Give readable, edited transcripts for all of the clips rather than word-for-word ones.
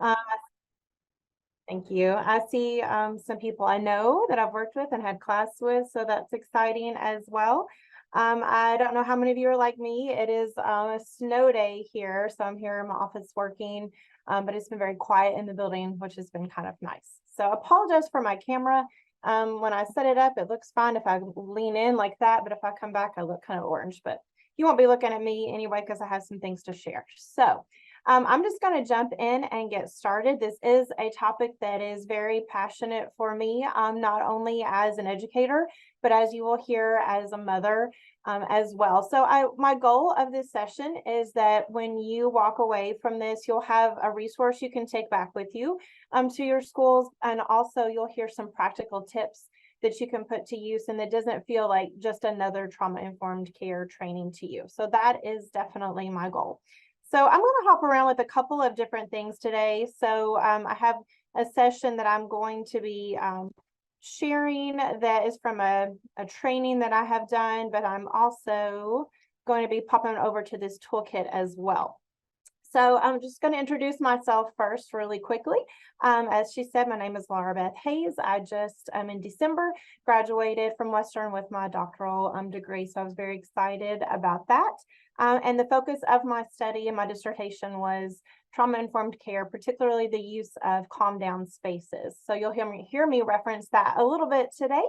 Uh, Thank you. I see some people I know that I've worked with and had class with, so that's exciting as well. I don't know how many of you are like me. It is a snow day here, so I'm here in my office working, but it's been very quiet in the building, which has been kind of nice. So I apologize for my camera. When I set it up, it looks fine if I lean in like that, but if I come back, I look kind of orange, but you won't be looking at me anyway because I have some things to share. So I'm just going to jump in and get started. This is a topic that is very passionate for me, not only as an educator, but as you will hear as a mother as well. So my goal of this session is that when you walk away from this, you'll have a resource you can take back with you to your schools, and also you'll hear some practical tips that you can put to use, and that doesn't feel like just another trauma-informed care training to you. So that is definitely my goal. So I'm going to hop around with a couple of different things today. So I have a session that I'm going to be sharing that is from a training that I have done, but I'm also going to be popping over to this toolkit as well. So I'm just going to introduce myself first really quickly. As she said, my name is Laura Beth Hayes. I just in December graduated from Western with my doctoral degree, so I was very excited about that. And the focus of my study and my dissertation was trauma-informed care, particularly the use of calm down spaces. So you'll hear me reference that a little bit today.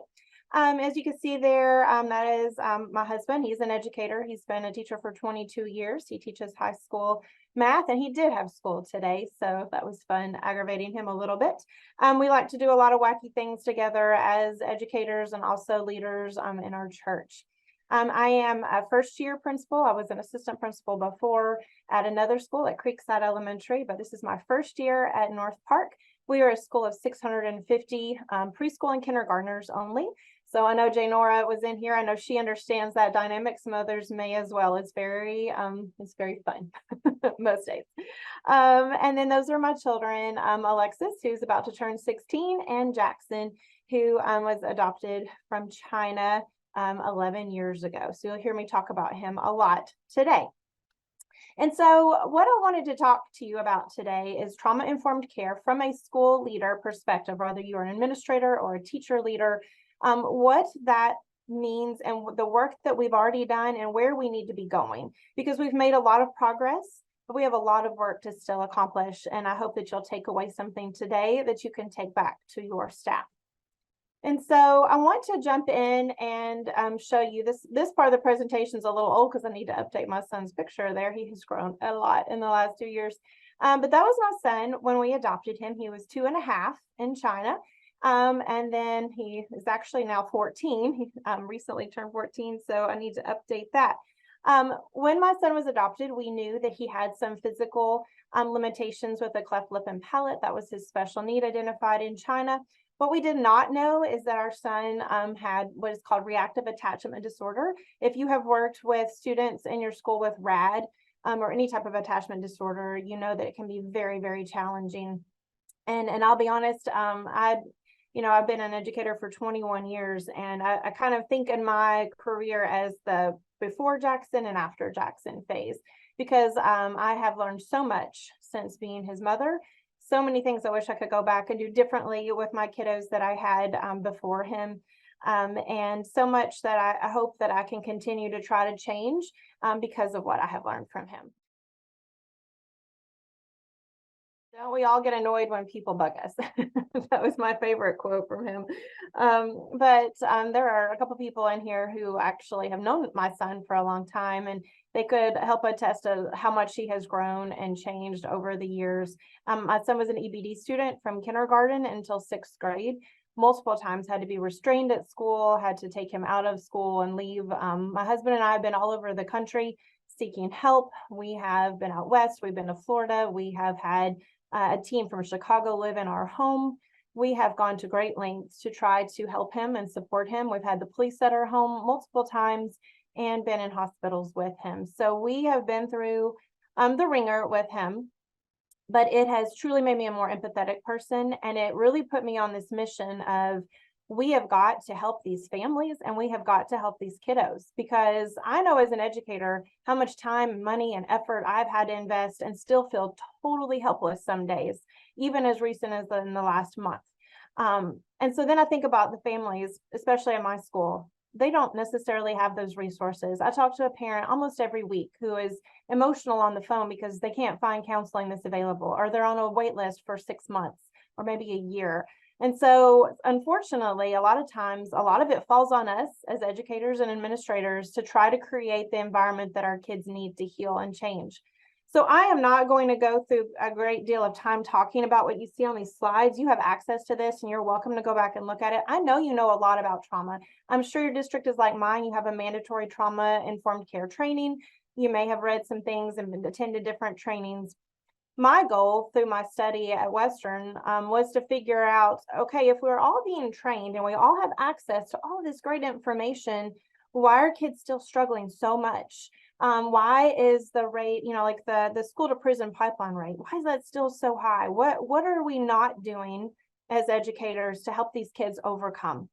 As you can see there, that is my husband. He's an educator. He's been a teacher for 22 years. He teaches high school math, and he did have school today, so that was fun, aggravating him a little bit. We like to do a lot of wacky things together as educators and also leaders in our church. I am a first-year principal. I was an assistant principal before at another school at Creekside Elementary, but this is my first year at North Park. We are a school of 650 preschool and kindergartners only. So I know Janora was in here. I know she understands that dynamic. Some others may as well. It's very fun most days. And then those are my children, Alexis, who's about to turn 16, and Jackson, who was adopted from China 11 years ago. So you'll hear me talk about him a lot today. And so what I wanted to talk to you about today is trauma-informed care from a school leader perspective, whether you're an administrator or a teacher leader, what that means and the work that we've already done and where we need to be going, because we've made a lot of progress, but we have a lot of work to still accomplish. And I hope that you'll take away something today that you can take back to your staff. And so I want to jump in and show you this part of the presentation is a little old because I need to update my son's picture there. He has grown a lot in the last 2 years. But that was my son when we adopted him. He was 2.5 in China. And then he is actually now 14. He recently turned 14, so I need to update that. When my son was adopted, we knew that he had some physical limitations with a cleft lip and palate. That was his special need identified in China. What we did not know is that our son had what is called reactive attachment disorder. If you have worked with students in your school with RAD or any type of attachment disorder, you know that it can be very, very challenging. And I'll be honest, I've been an educator for 21 years, and I kind of think in my career as the before Jackson and after Jackson phase, because I have learned so much since being his mother. So many things I wish I could go back and do differently with my kiddos that I had before him. And so much that I hope that I can continue to try to change because of what I have learned from him. Don't we all get annoyed when people bug us? That was my favorite quote from him. But there are a couple people in here who actually have known my son for a long time, and they could help attest to how much he has grown and changed over the years. My son was an EBD student from kindergarten until 6th grade. Multiple times had to be restrained at school, had to take him out of school and leave. My husband and I have been all over the country seeking help. We have been out west. We've been to Florida. We have had a team from Chicago live in our home. We have gone to great lengths to try to help him and support him. We've had the police at our home multiple times and been in hospitals with him. So we have been through the ringer with him, but it has truly made me a more empathetic person. And it really put me on this mission of we have got to help these families and we have got to help these kiddos, because I know as an educator how much time, money, and effort I've had to invest and still feel totally helpless some days, even as recent as in the last month. And so then I think about the families, especially at my school. They don't necessarily have those resources. I talk to a parent almost every week who is emotional on the phone because they can't find counseling that's available, or they're on a wait list for 6 months or maybe a year. And so, unfortunately, a lot of times, a lot of it falls on us as educators and administrators to try to create the environment that our kids need to heal and change. So I am not going to go through a great deal of time talking about what you see on these slides. You have access to this and you're welcome to go back and look at it. I know you know a lot about trauma. I'm sure your district is like mine. You have a mandatory trauma-informed care training. You may have read some things and attended different trainings. My goal through my study at Western was to figure out, okay, if we're all being trained and we all have access to all of this great information, why are kids still struggling so much? Why is the rate, like the school to prison pipeline rate, why is that still so high? What are we not doing as educators to help these kids overcome?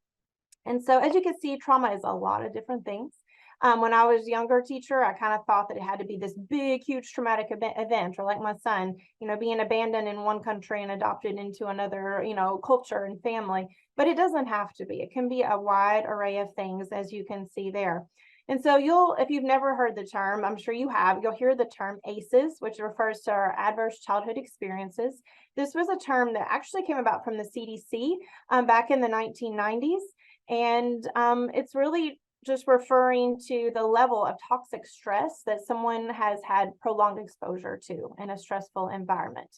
And so, as you can see, trauma is a lot of different things. When I was a younger teacher, I kind of thought that it had to be this big, huge traumatic event, or like my son, being abandoned in one country and adopted into another, culture and family. But it doesn't have to be. It can be a wide array of things, as you can see there. And so if you've never heard the term, I'm sure you have, you'll hear the term ACEs, which refers to our adverse childhood experiences. This was a term that actually came about from the CDC back in the 1990s. And it's really just referring to the level of toxic stress that someone has had prolonged exposure to in a stressful environment.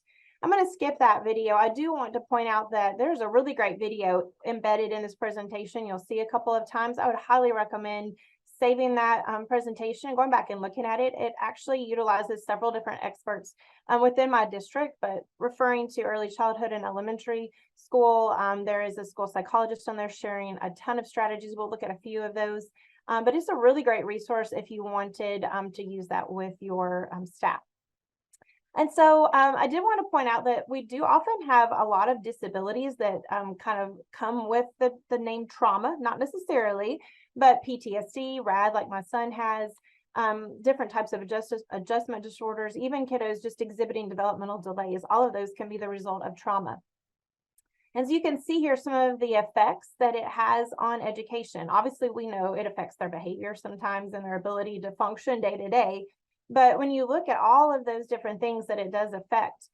I'm going to skip that video. I do want to point out that there's a really great video embedded in this presentation. You'll see a couple of times. I would highly recommend saving that presentation and going back and looking at it. It actually utilizes several different experts within my district, but referring to early childhood and elementary school, there is a school psychologist on there sharing a ton of strategies. We'll look at a few of those, but it's a really great resource if you wanted to use that with your staff. And so I did want to point out that we do often have a lot of disabilities that kind of come with the name trauma, not necessarily, but PTSD, RAD, like my son has, different types of adjustment disorders, even kiddos just exhibiting developmental delays. All of those can be the result of trauma. As you can see here, some of the effects that it has on education. Obviously, we know it affects their behavior sometimes and their ability to function day to day. But when you look at all of those different things that it does affect,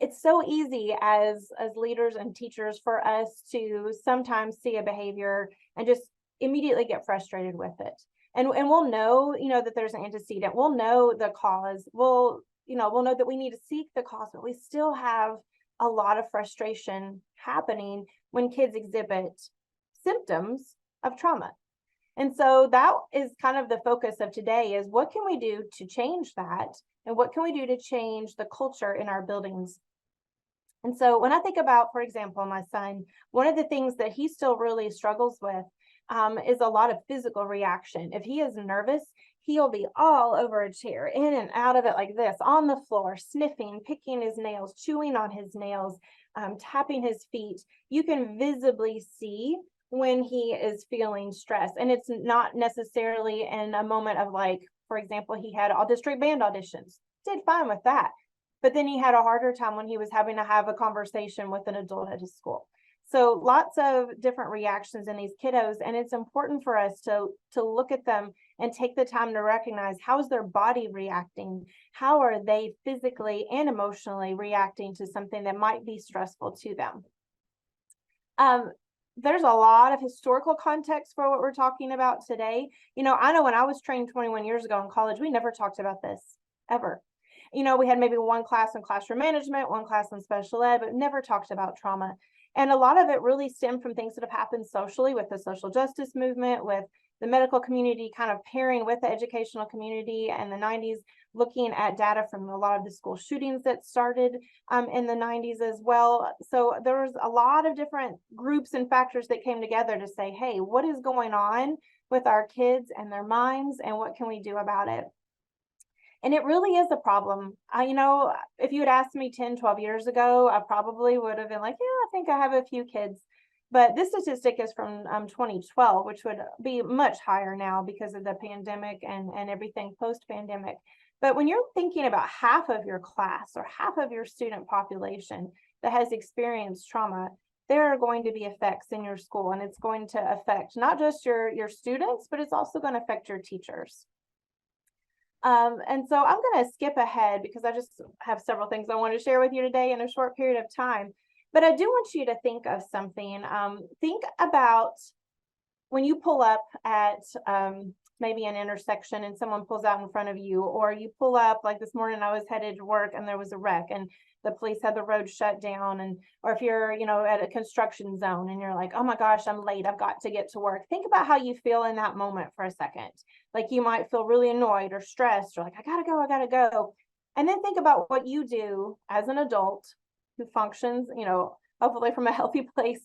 it's so easy as leaders and teachers for us to sometimes see a behavior and just immediately get frustrated with it. And we'll know, that there's an antecedent. We'll know the cause. We'll know that we need to seek the cause, but we still have a lot of frustration happening when kids exhibit symptoms of trauma. And so that is kind of the focus of today, is what can we do to change that? And what can we do to change the culture in our buildings? And so when I think about, for example, my son, one of the things that he still really struggles with is a lot of physical reaction. If he is nervous, he'll be all over a chair, in and out of it like this, on the floor, sniffing, picking his nails, chewing on his nails, tapping his feet. You can visibly see when he is feeling stress. And it's not necessarily in a moment of, like, for example, he had all district band auditions, did fine with that. But then he had a harder time when he was having to have a conversation with an adult at his school. So lots of different reactions in these kiddos. And it's important for us to look at them and take the time to recognize, how is their body reacting? How are they physically and emotionally reacting to something that might be stressful to them? There's a lot of historical context for what we're talking about today. I know when I was trained 21 years ago in college, we never talked about this, ever. We had maybe one class in classroom management, one class in special ed, but never talked about trauma. And a lot of it really stemmed from things that have happened socially, with the social justice movement, with the medical community kind of pairing with the educational community in the 90s, looking at data from a lot of the school shootings that started in the 90s as well. So there was a lot of different groups and factors that came together to say, hey, what is going on with our kids and their minds, and what can we do about it? And it really is a problem. If you had asked me 10, 12 years ago, I probably would have been like, yeah, I think I have a few kids But this statistic is from 2012, which would be much higher now because of the pandemic and everything post-pandemic. But when you're thinking about half of your class or half of your student population that has experienced trauma, there are going to be effects in your school, and it's going to affect not just your students, but it's also going to affect your teachers. And so I'm going to skip ahead because I just have several things I want to share with you today in a short period of time. But I do want you to think of something. Think about when you pull up at maybe an intersection and someone pulls out in front of you, or you pull up, like this morning I was headed to work and there was a wreck and the police had the road shut down, and or if you're at a construction zone and you're like, oh my gosh, I'm late, I've got to get to work. Think about how you feel in that moment for a second. Like you might feel really annoyed or stressed, or like, I gotta go. And then think about what you do as an adult who functions, hopefully from a healthy place.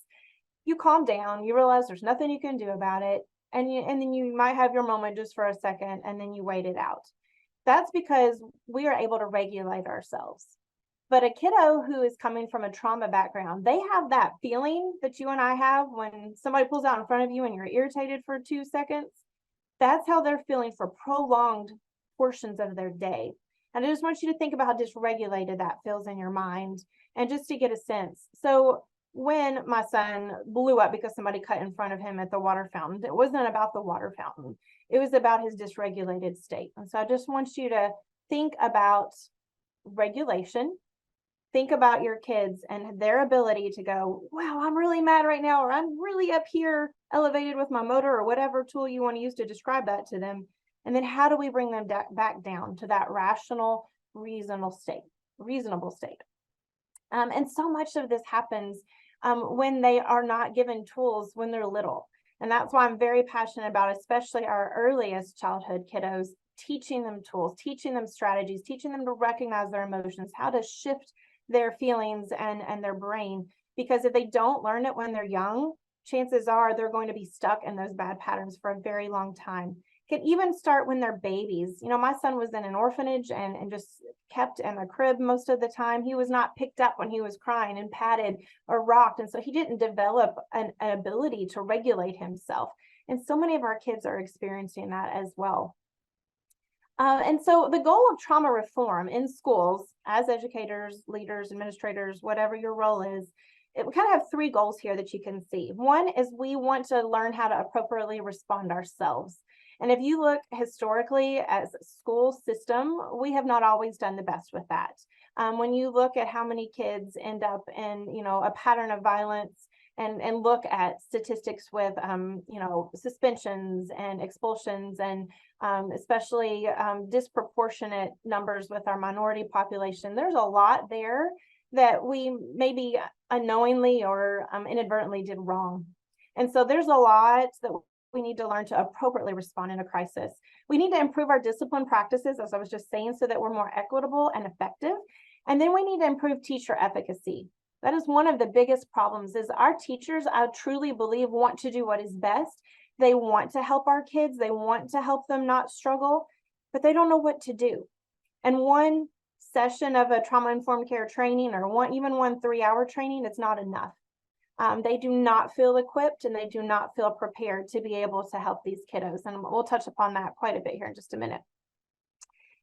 You calm down, you realize there's nothing you can do about it, and then you might have your moment just for a second, and then you wait it out. That's because we are able to regulate ourselves. But a kiddo who is coming from a trauma background, they have that feeling that you and I have when somebody pulls out in front of you and you're irritated for 2 seconds. That's how they're feeling for prolonged portions of their day. And I just want you to think about how dysregulated that feels in your mind, and just to get a sense. So when my son blew up because somebody cut in front of him at the water fountain, it wasn't about the water fountain. It was about his dysregulated state. And so I just want you to think about regulation. Think about your kids and their ability to go, wow, I'm really mad right now, or I'm really up here elevated with my motor, or whatever tool you want to use to describe that to them. And then how do we bring them back down to that rational, reasonable state? And so much of this happens when they are not given tools when they're little. And that's why I'm very passionate about, especially our earliest childhood kiddos, teaching them tools, teaching them strategies, teaching them to recognize their emotions, how to shift their feelings and their brain. Because if they don't learn it when they're young, chances are they're going to be stuck in those bad patterns for a very long time. Can even start when they're babies. My son was in an orphanage and just kept in a crib most of the time. He was not picked up when he was crying and patted or rocked. And so he didn't develop an ability to regulate himself. And so many of our kids are experiencing that as well. And so the goal of trauma reform in schools, as educators, leaders, administrators, whatever your role is, we kind of have 3 goals here that you can see. One is we want to learn how to appropriately respond ourselves. And if you look historically as a school system, we have not always done the best with that. When you look at how many kids end up in, a pattern of violence, and look at statistics with, suspensions and expulsions, and especially disproportionate numbers with our minority population, there's a lot there that we maybe unknowingly or inadvertently did wrong. And so there's a lot that we need to learn to appropriately respond in a crisis. We need to improve our discipline practices, as I was just saying, so that we're more equitable and effective. And then we need to improve teacher efficacy. That is one of the biggest problems, is our teachers, I truly believe, want to do what is best. They want to help our kids. They want to help them not struggle, but they don't know what to do. And one session of a trauma-informed care training, or even one 3-hour training, it's not enough. They do not feel equipped, and they do not feel prepared to be able to help these kiddos. And we'll touch upon that quite a bit here in just a minute.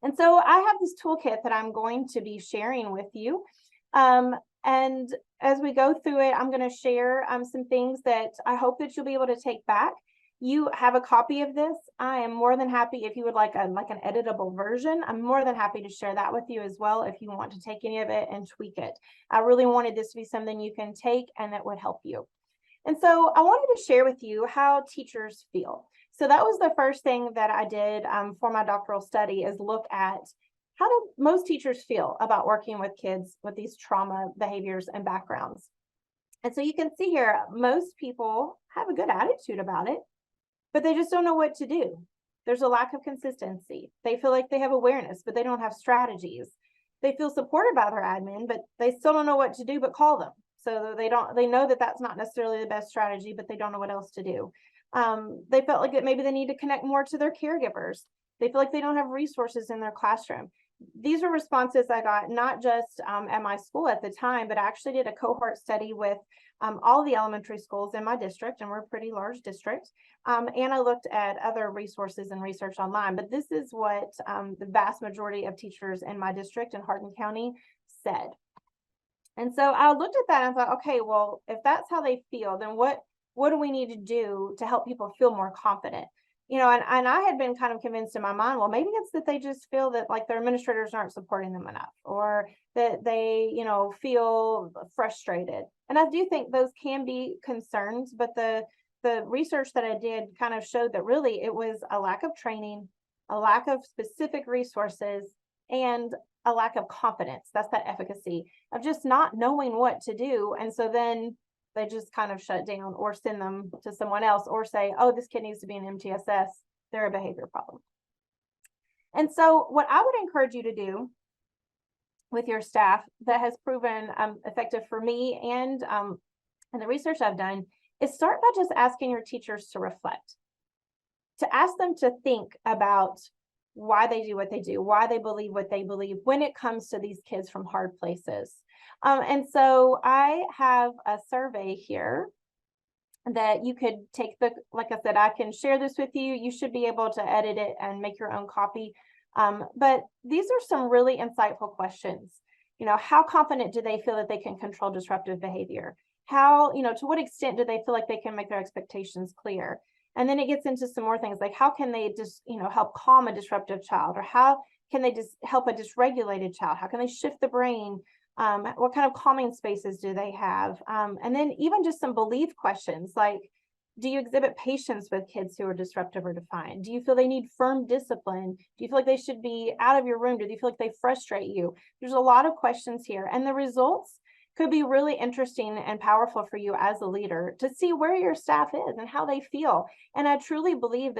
And so I have this toolkit that I'm going to be sharing with you. And as we go through it, I'm going to share some things that I hope that you'll be able to take back. You have a copy of this. I am more than happy, if you would like an editable version, I'm more than happy to share that with you as well, if you want to take any of it and tweak it. I really wanted this to be something you can take and that would help you. And so I wanted to share with you how teachers feel. So that was the first thing that I did for my doctoral study, is look at how do most teachers feel about working with kids with these trauma behaviors and backgrounds. And so you can see here, most people have a good attitude about it, but they just don't know what to do. There's a lack of consistency. They feel like they have awareness, but they don't have strategies. They feel supported by their admin, but they still don't know what to do but call them. So they know that that's not necessarily the best strategy, but they don't know what else to do. They felt like that maybe they need to connect more to their caregivers. They feel like they don't have resources in their classroom. these are responses I got not just at my school at the time, but I actually did a cohort study with all the elementary schools in my district, and we're a pretty large district. And I looked at other resources and research online, but this is what the vast majority of teachers in my district in Hardin County said. And so I looked at that and thought, okay, well, if that's how they feel, then what do we need to do to help people feel more confident? You know, and I had been kind of convinced in my mind, well, maybe it's that they just feel that like their administrators aren't supporting them enough, or that they, you know, feel frustrated. And I do think those can be concerns, but the research that I did kind of showed that really it was a lack of training, a lack of specific resources, and a lack of confidence. That's that efficacy of just not knowing what to do. And so then they just kind of shut down or send them to someone else or say, oh, this kid needs to be in MTSS. They're a behavior problem. And so what I would encourage you to do with your staff that has proven effective for me and the research I've done is start by just asking your teachers to reflect, to ask them to think about why they do what they do, why they believe what they believe when it comes to these kids from hard places. And so I have a survey here that you could take like I said, I can share this with you. You should be able to edit it and make your own copy. But these are some really insightful questions. You know, how confident do they feel that they can control disruptive behavior? How, you know, to what extent do they feel like they can make their expectations clear? And then it gets into some more things like how can they just, you know, help calm a disruptive child, or how can they just help a dysregulated child? How can they shift the brain? What kind of calming spaces do they have? And then even just some belief questions like, do you exhibit patience with kids who are disruptive or defiant? Do you feel they need firm discipline? Do you feel like they should be out of your room? Do you feel like they frustrate you? There's a lot of questions here, and the results could be really interesting and powerful for you as a leader to see where your staff is and how they feel. And I truly believe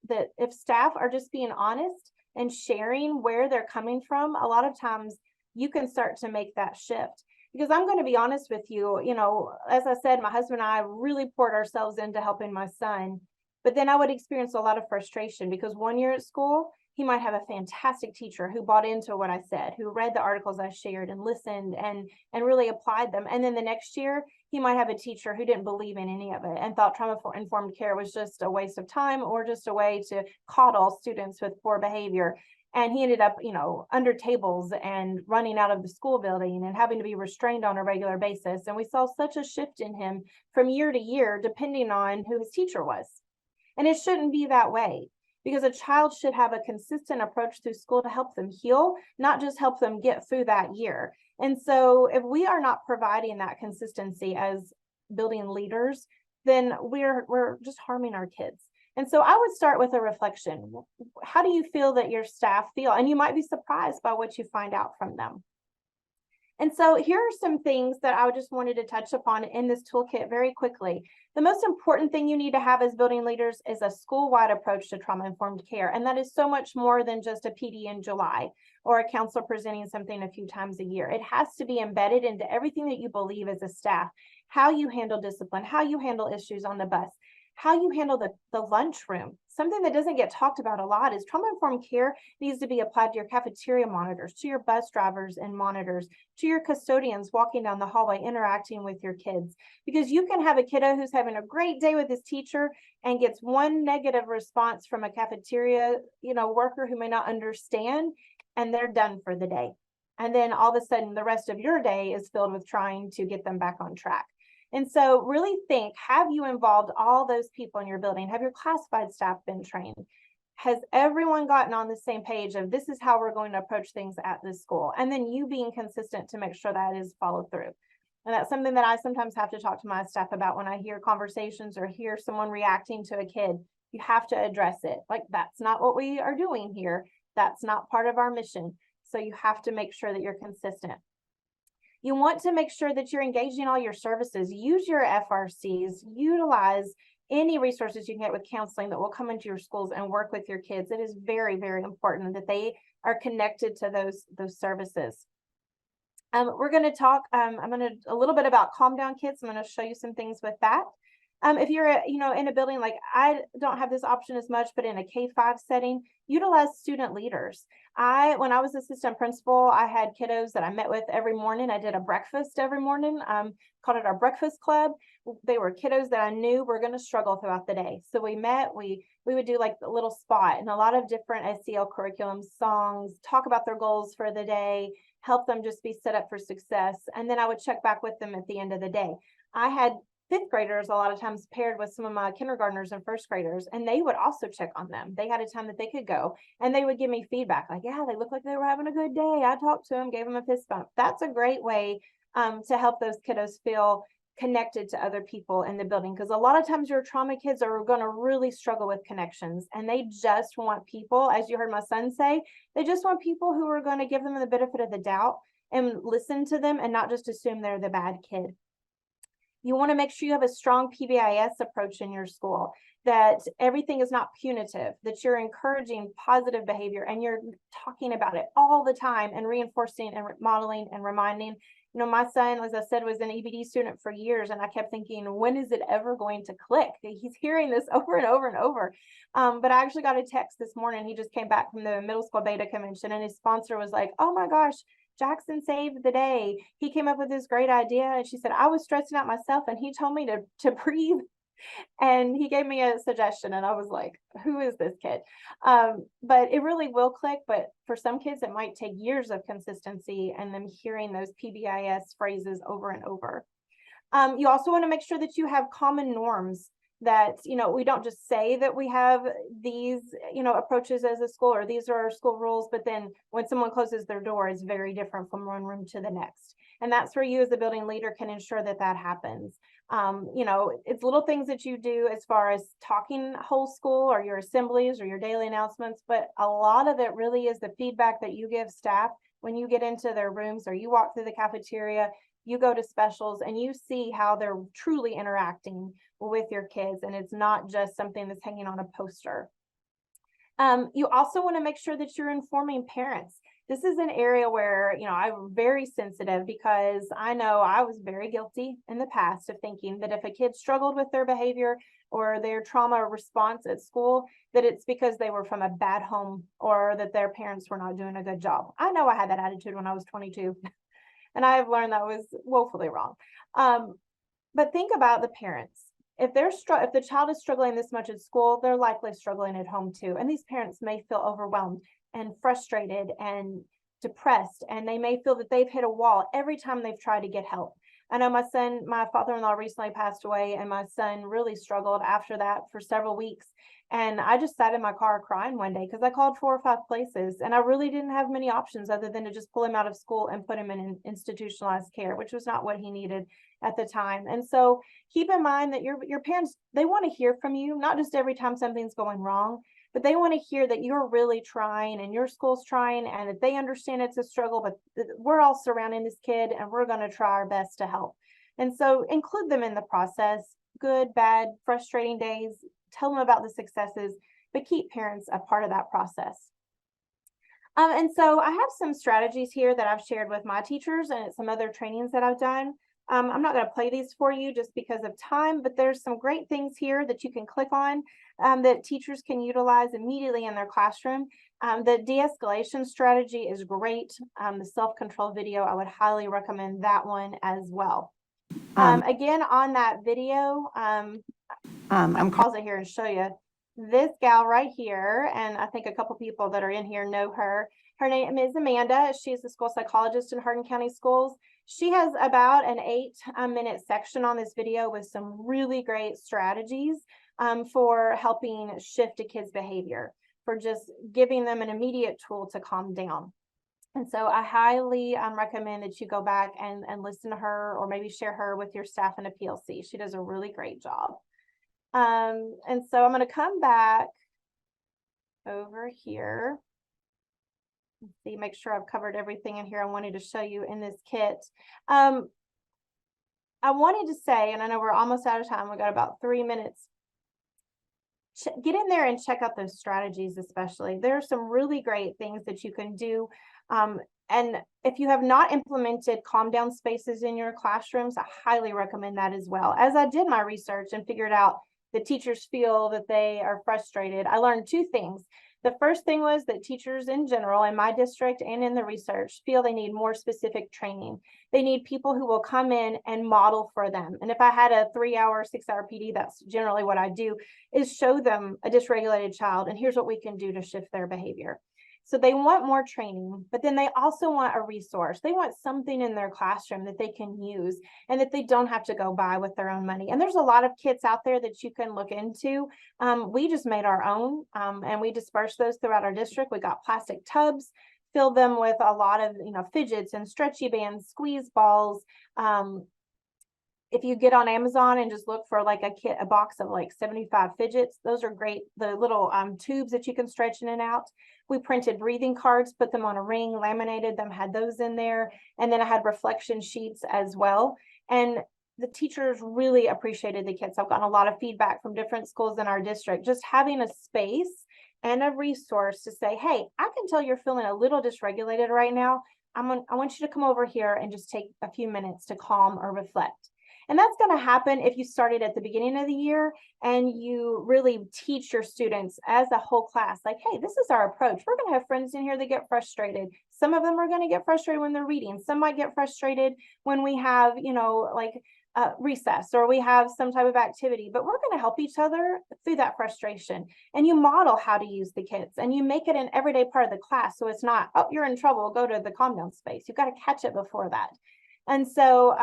that if staff are just being honest and sharing where they're coming from, a lot of times you can start to make that shift. Because I'm going to be honest with you, you know, as I said, my husband and I really poured ourselves into helping my son, but then I would experience a lot of frustration because one year at school, he might have a fantastic teacher who bought into what I said, who read the articles I shared and listened and really applied them. And then the next year, he might have a teacher who didn't believe in any of it and thought trauma-informed care was just a waste of time or just a way to coddle students with poor behavior. And he ended up, you know, under tables and running out of the school building and having to be restrained on a regular basis. And we saw such a shift in him from year to year, depending on who his teacher was. And it shouldn't be that way, because a child should have a consistent approach through school to help them heal, not just help them get through that year. And so if we are not providing that consistency as building leaders, then we're just harming our kids. And so I would start with a reflection. How do you feel that your staff feel? And you might be surprised by what you find out from them. And so here are some things that I just wanted to touch upon in this toolkit very quickly. The most important thing you need to have as building leaders is a school-wide approach to trauma-informed care. And that is so much more than just a PD in July or a counselor presenting something a few times a year. It has to be embedded into everything that you believe as a staff, how you handle discipline, how you handle issues on the bus, how you handle the lunchroom. Something that doesn't get talked about a lot is trauma-informed care needs to be applied to your cafeteria monitors, to your bus drivers and monitors, to your custodians walking down the hallway, interacting with your kids. Because you can have a kiddo who's having a great day with his teacher and gets one negative response from a cafeteria, you know, worker who may not understand, and they're done for the day. And then all of a sudden, the rest of your day is filled with trying to get them back on track. And so really think, have you involved all those people in your building? Have your classified staff been trained? Has everyone gotten on the same page of this is how we're going to approach things at this school? And then you being consistent to make sure that is followed through. And that's something that I sometimes have to talk to my staff about when I hear conversations or hear someone reacting to a kid. You have to address it. Like, that's not what we are doing here. That's not part of our mission. So you have to make sure that you're consistent. You want to make sure that you're engaging all your services. Use your FRCs, utilize any resources you can get with counseling that will come into your schools and work with your kids. It is very, very important that they are connected to those services. We're going to talk a little bit about Calm Down Kids. I'm going to show you some things with that. If you're, in a building, like I don't have this option as much, but in a K-5 setting, utilize student leaders. When I was assistant principal, I had kiddos that I met with every morning. I did a breakfast every morning, called it our breakfast club. They were kiddos that I knew were going to struggle throughout the day. So we met, we would do like a little spot and a lot of different SEL curriculums, songs, talk about their goals for the day, help them just be set up for success. And then I would check back with them at the end of the day. I had fifth graders a lot of times paired with some of my kindergartners and first graders, and they would also check on them. They had a time that they could go and they would give me feedback like, yeah, they look like they were having a good day. I talked to them, gave them a fist bump. That's a great way to help those kiddos feel connected to other people in the building, because a lot of times your trauma kids are going to really struggle with connections, and they just want people, as you heard my son say, they just want people who are going to give them the benefit of the doubt and listen to them and not just assume they're the bad kid. You want to make sure you have a strong PBIS approach in your school, that everything is not punitive, that you're encouraging positive behavior and you're talking about it all the time and reinforcing and modeling and reminding. My son, as I said, was an EBD student for years, and I kept thinking, when is it ever going to click? He's hearing this over and over and over. But I actually got a text this morning. He just came back from the middle school beta convention, and his sponsor was like, oh my gosh, Jackson saved the day. He came up with this great idea. And she said, I was stressing out myself, and he told me to breathe. And he gave me a suggestion, and I was like, who is this kid? But it really will click. But for some kids, it might take years of consistency and them hearing those PBIS phrases over and over. You also want to make sure that you have common norms, that, we don't just say that we have these, approaches as a school, or these are our school rules, but then when someone closes their door, it's very different from one room to the next. And that's where you as a building leader can ensure that that happens. It's little things that you do as far as talking whole school or your assemblies or your daily announcements, but a lot of it really is the feedback that you give staff when you get into their rooms or you walk through the cafeteria, you go to specials, and you see how they're truly interacting with your kids, and it's not just something that's hanging on a poster. You also want to make sure that you're informing parents. This is an area where, I'm very sensitive, because I know I was very guilty in the past of thinking that if a kid struggled with their behavior or their trauma response at school, that it's because they were from a bad home or that their parents were not doing a good job. I know I had that attitude when I was 22. And I have learned that was woefully wrong. But think about the parents. If the child is struggling this much at school, they're likely struggling at home too. And these parents may feel overwhelmed and frustrated and depressed, and they may feel that they've hit a wall every time they've tried to get help. I know my father-in-law recently passed away, and my son really struggled after that for several weeks. And I just sat in my car crying one day because I called 4 or 5 places, and I really didn't have many options other than to just pull him out of school and put him in institutionalized care, which was not what he needed at the time. And so keep in mind that your parents, they want to hear from you, not just every time something's going wrong, but they want to hear that you're really trying and your school's trying, and that they understand it's a struggle, but we're all surrounding this kid and we're going to try our best to help. And so include them in the process, good, bad, frustrating days, tell them about the successes, but keep parents a part of that process. And so I have some strategies here that I've shared with my teachers and some other trainings that I've done. I'm not going to play these for you just because of time, but there's some great things here that you can click on that teachers can utilize immediately in their classroom. The de-escalation strategy is great. The self-control video, I would highly recommend that one as well. Again, on that video, I'll pause it here and show you this gal right here. And I think a couple people that are in here know her. Her name is Amanda. She's a school psychologist in Hardin County Schools. She has about an 8-minute section on this video with some really great strategies for helping shift a kid's behavior, for just giving them an immediate tool to calm down. And so I highly recommend that you go back and listen to her, or maybe share her with your staff in a PLC. She does a really great job. And so I'm going to come back over here. Let's see, make sure I've covered everything in here I wanted to show you in this kit. I wanted to say, and I know we're almost out of time, we got about 3 minutes. Get in there and check out those strategies, especially. There are some really great things that you can do And if you have not implemented calm down spaces in your classrooms, I highly recommend that as well. As I did my research and figured out that teachers feel that they are frustrated, I learned two things. The first thing was that teachers in general in my district and in the research feel they need more specific training. They need people who will come in and model for them. And if I had a 3-hour, 6-hour PD, that's generally what I do, is show them a dysregulated child and here's what we can do to shift their behavior. So they want more training, but then they also want a resource. They want something in their classroom that they can use and that they don't have to go buy with their own money. And there's a lot of kits out there that you can look into. We just made our own and we dispersed those throughout our district. We got plastic tubs, filled them with a lot of fidgets and stretchy bands, squeeze balls. If you get on Amazon and just look for like a box of like 75 fidgets, those are great. The little tubes that you can stretch in and out. We printed breathing cards, put them on a ring, laminated them, had those in there. And then I had reflection sheets as well. And the teachers really appreciated the kits. I've gotten a lot of feedback from different schools in our district, just having a space and a resource to say, hey, I can tell you're feeling a little dysregulated right now. I want you to come over here and just take a few minutes to calm or reflect. And that's going to happen if you started at the beginning of the year and you really teach your students as a whole class, like, hey, this is our approach. We're going to have friends in here that get frustrated. Some of them are going to get frustrated when they're reading. Some might get frustrated when we have, recess or we have some type of activity, but we're going to help each other through that frustration. And you model how to use the kits and you make it an everyday part of the class. So it's not, oh, you're in trouble, go to the calm down space. You've got to catch it before that. And so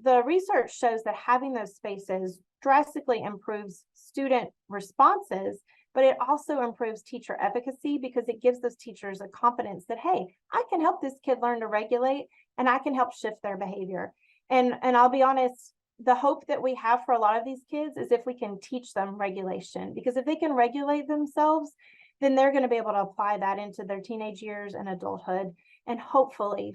the research shows that having those spaces drastically improves student responses, but it also improves teacher efficacy because it gives those teachers a confidence that, hey, I can help this kid learn to regulate and I can help shift their behavior. And I'll be honest, the hope that we have for a lot of these kids is if we can teach them regulation, because if they can regulate themselves, then they're going to be able to apply that into their teenage years and adulthood. And hopefully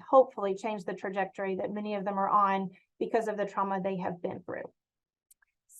change the trajectory that many of them are on because of the trauma they have been through.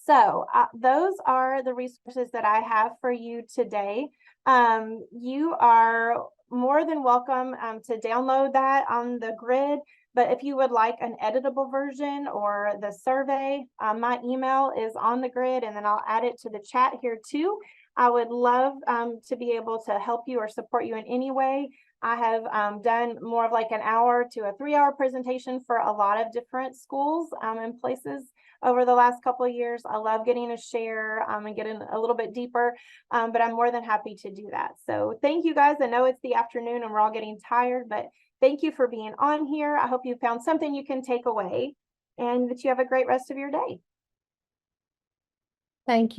So those are the resources that I have for you today. You are more than welcome to download that on the grid. But if you would like an editable version or the survey, my email is on the grid and then I'll add it to the chat here too. I would love to be able to help you or support you in any way. I have done more of like an hour to a 3-hour presentation for a lot of different schools and places over the last couple of years. I love getting to share and getting a little bit deeper, but I'm more than happy to do that. So thank you guys. I know it's the afternoon and we're all getting tired, but thank you for being on here. I hope you found something you can take away and that you have a great rest of your day. Thank you.